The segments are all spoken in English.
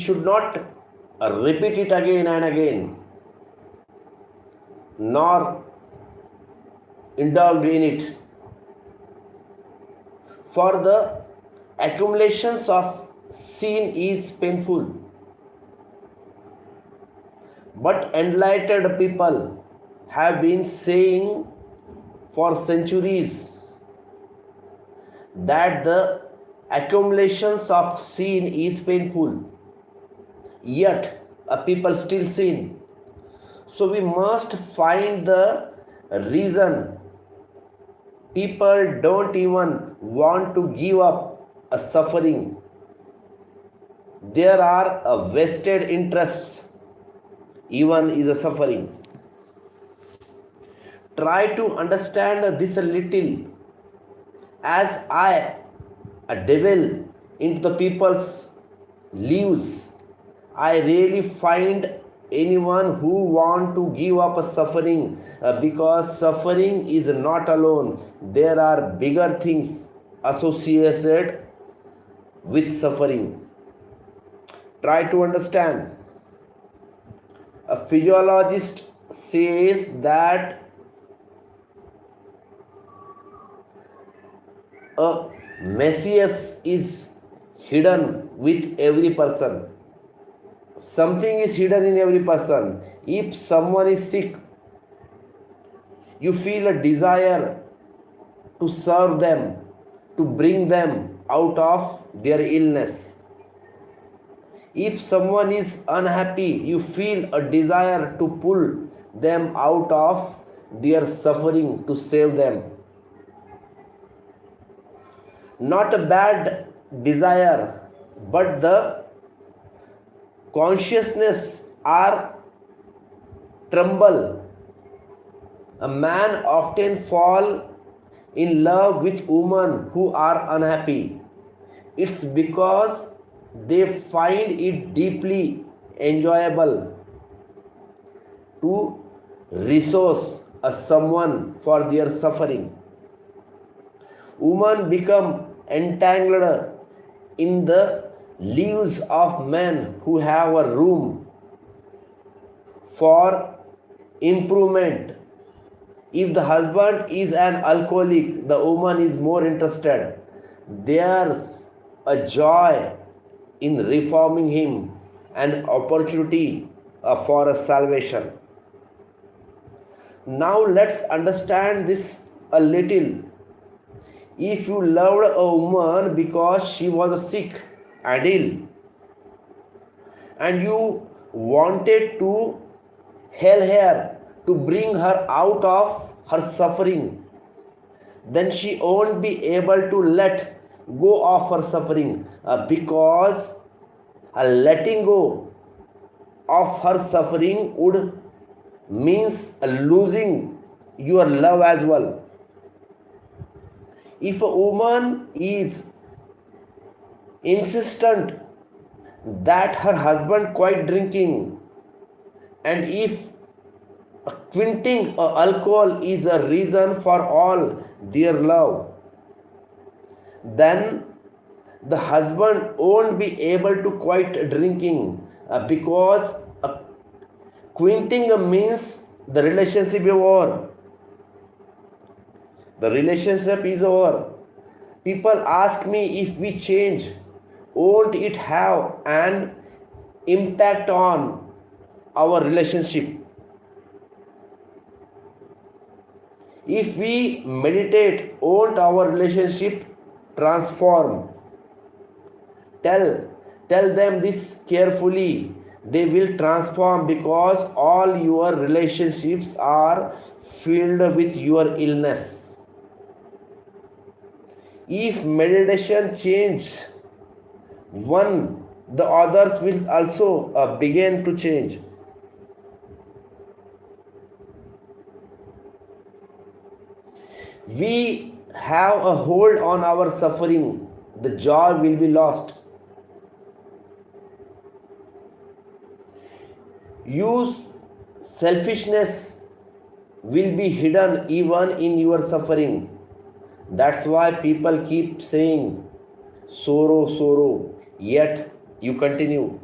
should not repeat it again and again, nor indulge in it. For the accumulations of sin is painful, but enlightened people have been saying for centuries that the accumulations of sin is painful, yet people still sin. So we must find the reason. People don't even want to give up a suffering. There are a vested interests even is a suffering. Try to understand this a little as I delve into the people's lives. I really find anyone who want to give up a suffering because suffering is not alone. There are bigger things associated with suffering. Try to understand. A physiologist says that a messias is hidden with every person. Something is hidden in every person. If someone is sick, you feel a desire to serve them, to bring them out of their illness. If someone is unhappy, you feel a desire to pull them out of their suffering, to save them. Not a bad desire, but the consciousness are tremble. A man often fall in love with women who are unhappy. It's because they find it deeply enjoyable to resource a someone for their suffering. Women become entangled in the lives of men who have a room for improvement. If the husband is an alcoholic, the woman is more interested. There's a joy in reforming him, an opportunity for a salvation. Now let's understand this a little. If you loved a woman because she was sick and ill, and you wanted to help her, to bring her out of her suffering, then she won't be able to let go of her suffering because letting go of her suffering would means losing your love as well. If a woman is insistent that her husband quit drinking, and if quitting alcohol is a reason for all their love, then the husband won't be able to quit drinking because quitting means the relationship is over. The relationship is over. People ask me, if we change, won't it have an impact on our relationship? If we meditate, won't our relationship transform? Tell them this carefully. They will transform because all your relationships are filled with your illness. If meditation change one, the others will also begin to change. We have a hold on our suffering, the joy will be lost. Your selfishness will be hidden even in your suffering. That's why people keep saying sorrow, sorrow, yet you continue.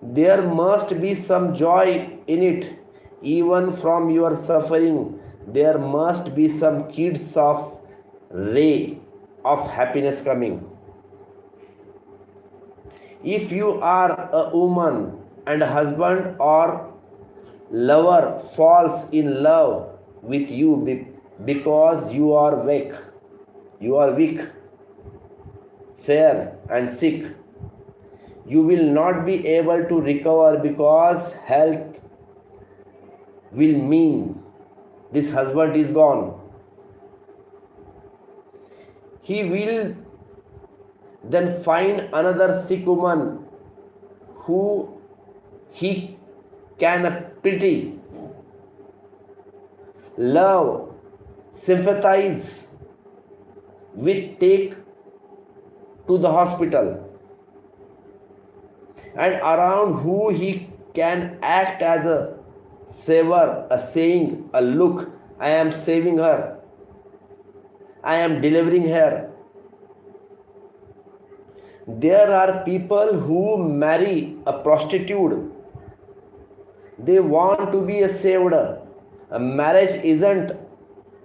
There must be some joy in it, even from your suffering. There must be some kids of ray of happiness coming. If you are a woman and a husband or lover falls in love with you because you are weak, fair, and sick, you will not be able to recover because health will mean this husband is gone. He will then find another sick woman who he can pity, love, sympathize with, take to the hospital, and around who he can act as a saver, a saying, a look, I am saving her, I am delivering her. There are people who marry a prostitute. They want to be a saved. A marriage isn't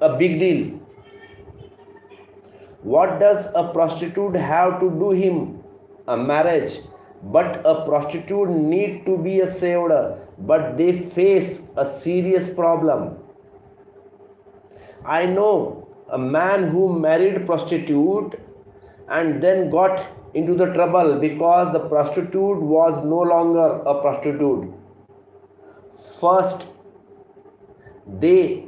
a big deal. What does a prostitute have to do him? A marriage. But a prostitute need to be a saved. But they face a serious problem. I know a man who married prostitute and then got into the trouble because the prostitute was no longer a prostitute. First, they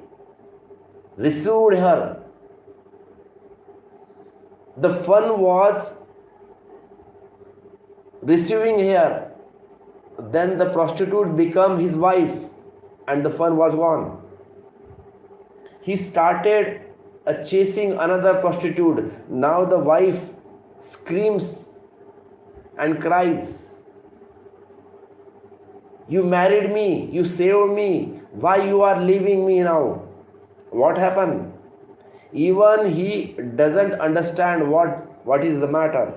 received her. The fun was receiving her. Then the prostitute became his wife and the fun was gone. He started chasing another prostitute. Now the wife screams and cries, you married me, you saved me, why you are leaving me now? What happened? Even he doesn't understand what is the matter.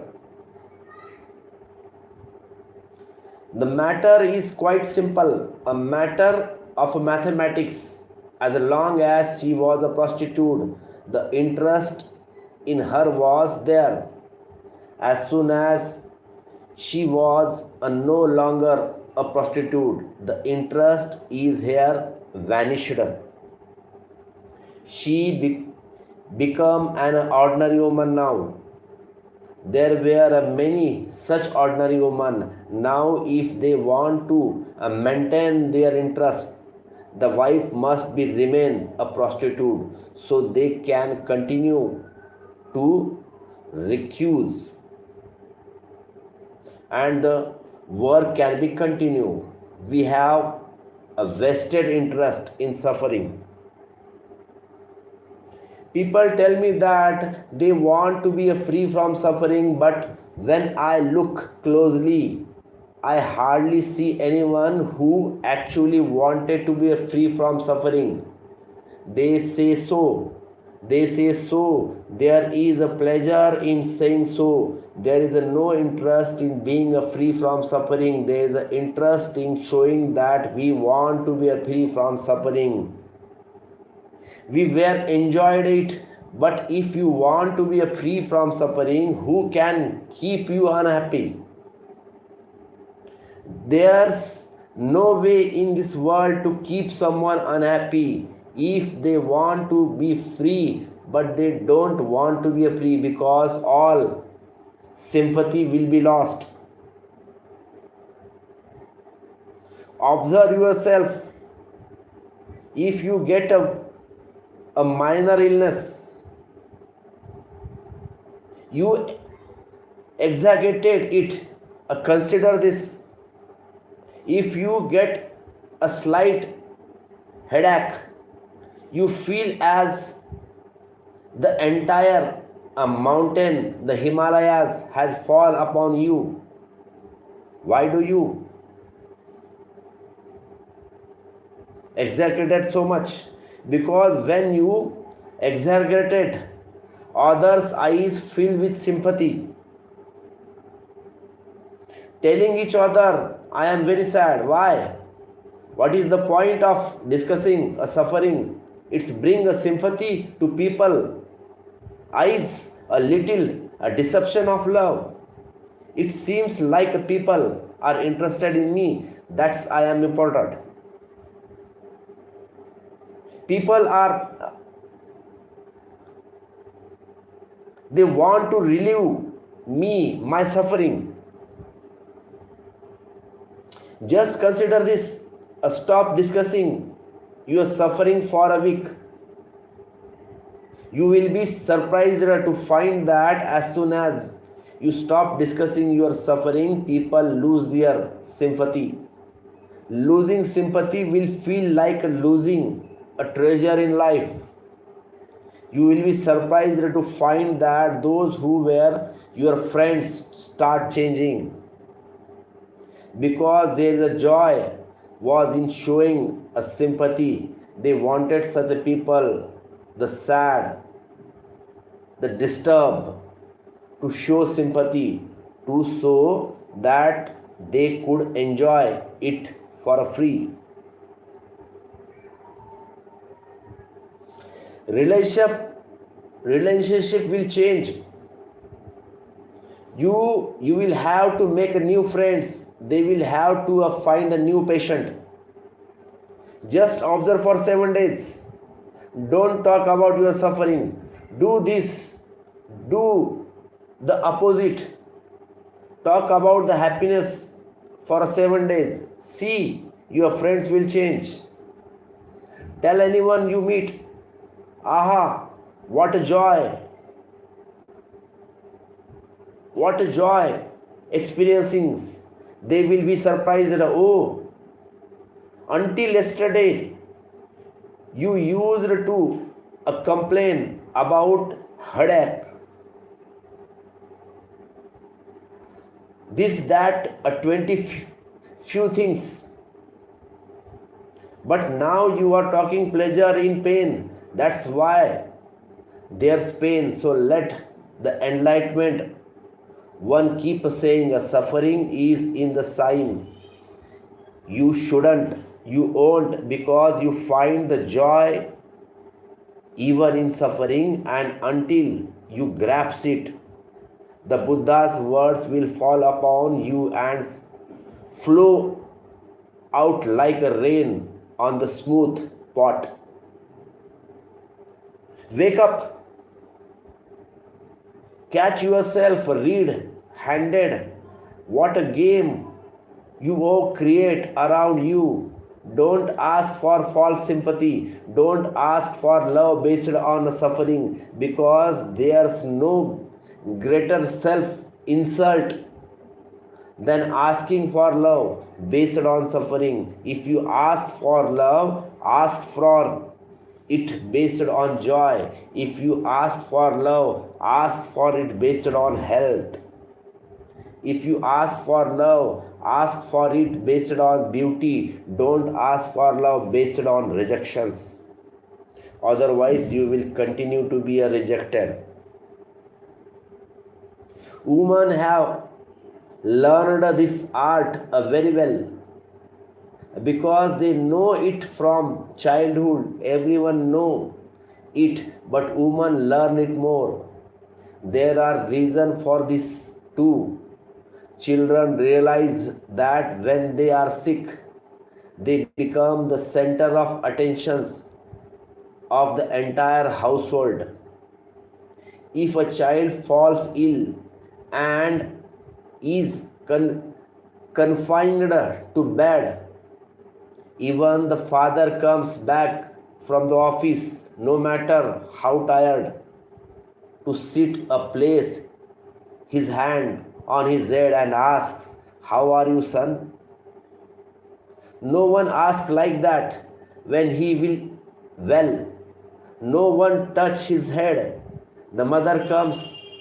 The matter is quite simple, a matter of mathematics. As long as she was a prostitute, the interest in her was there. As soon as she was no longer a prostitute, the interest is here vanished. She become an ordinary woman now. There were many such ordinary women. Now if they want to maintain their interest, the wife must be remain a prostitute so they can continue to recuse and the work can be continued. We have a vested interest in suffering. People tell me that they want to be free from suffering, but when I look closely, I hardly see anyone who actually wanted to be free from suffering. They say so. There is a pleasure in saying so. There is no interest in being free from suffering. There is an interest in showing that we want to be free from suffering. We were enjoyed it, but if you want to be free from suffering, who can keep you unhappy? There's no way in this world to keep someone unhappy if they want to be free, but they don't want to be free because all sympathy will be lost. Observe yourself. If you get a minor illness, you exaggerate it. Consider this. If you get a slight headache, you feel as the entire mountain, the Himalayas, has fallen upon you. Why do you exaggerate so much? Because when you exaggerate, others' eyes fill with sympathy. telling each other, I am very sad. Why? What is the point of discussing a suffering? It's bring a sympathy to people eyes, a little a deception of love. It seems like people are interested in me. That's I am important. People are they want to relieve me my suffering. Just consider this. Stop discussing your suffering for a week. You will be surprised to find that as soon as you stop discussing your suffering, people lose their sympathy. Losing sympathy will feel like losing a treasure in life. You will be surprised to find that those who were your friends start changing because there is a joy was in showing a sympathy. They wanted such a people, the sad, the disturbed, to show sympathy, to show that they could enjoy it for free. Relationship will change. You will have to make new friends. They will have to find a new patient. Just observe for 7 days. Don't talk about your suffering. Do this. Do the opposite. Talk about the happiness for 7 days. See, your friends will change. Tell anyone you meet, aha, what a joy! What a joy experiencing. They will be surprised. Oh, until yesterday, you used to complain about headache. This, that, 20 few things. But now you are talking pleasure in pain. That's why there's pain. So let the enlightenment one keep saying a suffering is in the sign. You shouldn't, you won't, because you find the joy even in suffering, and until you grasp it, the Buddha's words will fall upon you and flow out like a rain on the smooth pot. Wake up. Catch yourself red-handed. What a game you all create around you. Don't ask for false sympathy. Don't ask for love based on suffering, because there's no greater self-insult than asking for love based on suffering. If you ask for love, ask for it based on joy. If you ask for love, ask for it based on health. If you ask for love, ask for it based on beauty. Don't ask for love based on rejections. Otherwise, you will continue to be a rejected. Women have learned this art very well, because they know it from childhood. Everyone know it, but women learn it more. There are reasons for this too. Children realize that when they are sick, they become the center of attention of the entire household. If a child falls ill and is confined to bed, even the father comes back from the office, no matter how tired, to sit a place his hand on his head and asks, "How are you, son?" No one asks like that when he will well. No one touch his head. The mother comes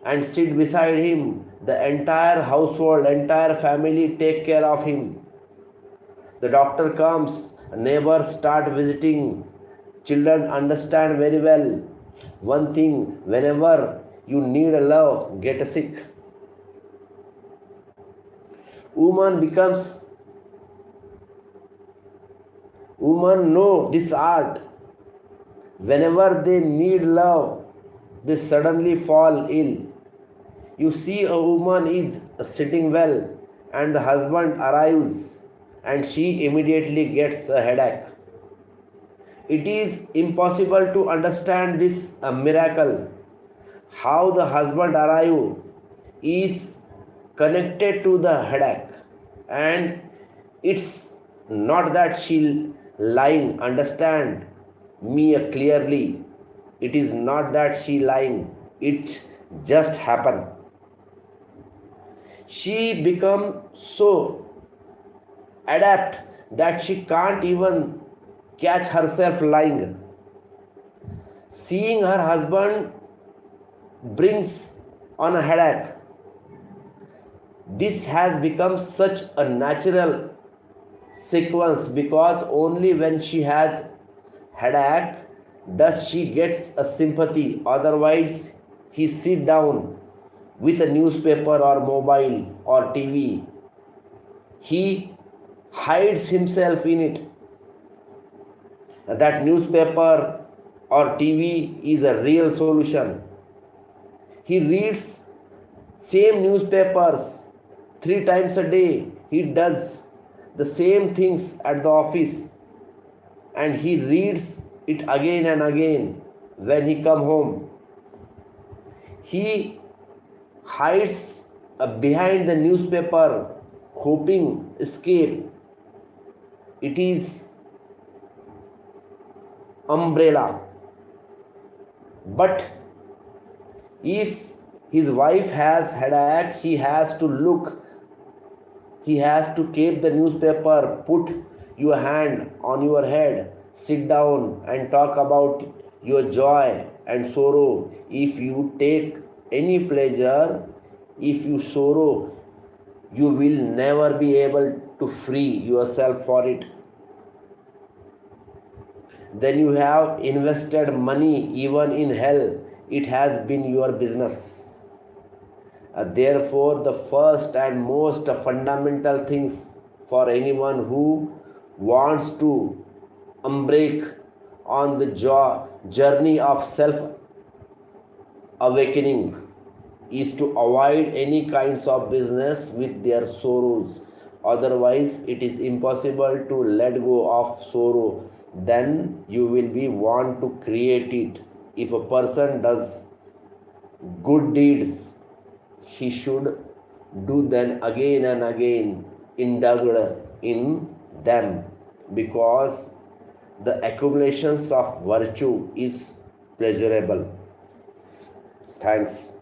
and sit beside him. The entire household, entire family take care of him. The doctor comes, neighbors start visiting. Children understand very well one thing: whenever you need a love, get sick. Woman becomes women know this art. Whenever they need love, they suddenly fall ill. You see a woman is sitting well and the husband arrives and she immediately gets a headache. It is impossible to understand this miracle. How the husband arrived is connected to the headache, and it's not that she lying. Understand me clearly. It is not that she lying. It just happened. She become so adept that she can't even catch herself lying. Seeing her husband brings on a headache. This has become such a natural sequence because only when she has headache does she gets a sympathy. Otherwise, he sit down with a newspaper or mobile or TV. He hides himself in it. That newspaper or TV is a real solution. He reads same newspapers 3 times a day. He does the same things at the office and he reads it again and again when he come home. He hides behind the newspaper hoping escape. It is umbrella. But if his wife has headache, he has to look, he has to keep the newspaper, put your hand on your head, sit down and talk about your joy and sorrow. If you take any pleasure, if you sorrow, you will never be able to free yourself for it. Then you have invested money even in hell. It has been your business. Therefore, the first and most fundamental things for anyone who wants to embark on the journey of self awakening is to avoid any kinds of business with their sorrows. Otherwise, it is impossible to let go of sorrow. Then you will be want to create it. If a person does good deeds, he should do them again and again, indulge in them, because the accumulations of virtue is pleasurable. Thanks.